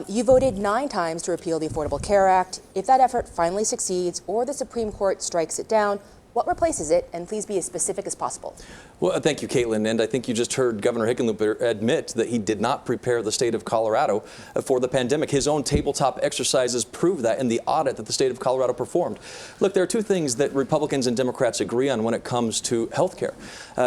You voted 9 times to repeal the Affordable Care Act. If that effort finally succeeds or the Supreme Court strikes it down, what replaces it? And please be as specific as possible. Well, thank you, Caitlin. And I think you just heard Governor Hickenlooper admit that he did not prepare the state of Colorado for the pandemic. His own tabletop exercises prove that in the audit that the state of Colorado performed. Look, there are 2 things that Republicans and Democrats agree on when it comes to health care.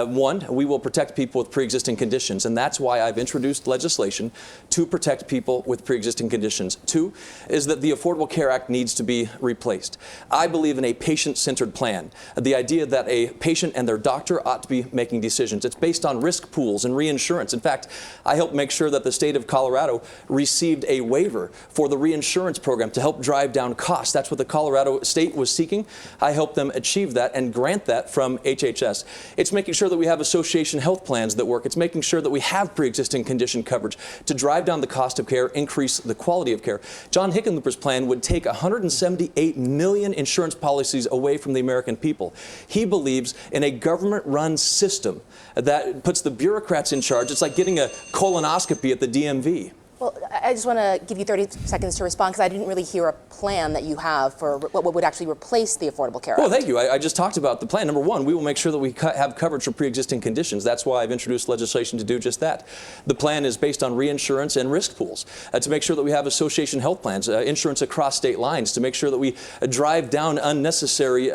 One, we will protect people with pre-existing conditions, and that's why I've introduced legislation to protect people with pre-existing conditions. 2 is that the Affordable Care Act needs to be replaced. I believe in a patient-centered plan. The idea that a patient and their doctor ought to be making decisions. It's based on risk pools and reinsurance. In fact, I helped make sure that the state of Colorado received a waiver for the reinsurance program to help drive down costs. That's what the Colorado state was seeking. I helped them achieve that and grant that from HHS. It's making sure that we have association health plans that work. It's making sure that we have pre-existing condition coverage to drive down the cost of care, increase the quality of care. John Hickenlooper's plan would take 178 million insurance policies away from the American people. He believes in a government-run system that puts the bureaucrats in charge. It's like getting a colonoscopy at the DMV. Well, I just want to give you 30 seconds to respond because I didn't really hear a plan that you have for what would actually replace the Affordable Care Act. Well, thank you. I just talked about the plan. Number 1, we will make sure that we have coverage for pre-existing conditions. That's why I've introduced legislation to do just that. The plan is based on reinsurance and risk pools to make sure that we have association health plans, insurance across state lines, to make sure that we drive down unnecessary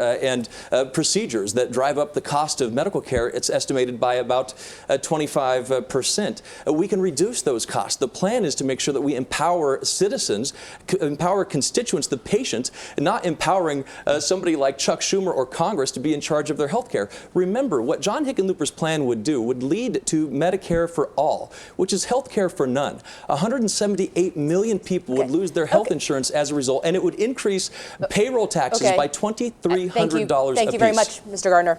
procedures that drive up the cost of medical care. It's estimated by about 25%. We can reduce those costs. The plan is to make sure that we empower citizens, empower constituents, the patients, and not empowering somebody like Chuck Schumer or Congress to be in charge of their health care. Remember, what John Hickenlooper's plan would do would lead to Medicare for all, which is health care for none. 178 million people would lose their health insurance as a result, and it would increase payroll taxes by $2,300 Thank you very much, Mr. Gardner.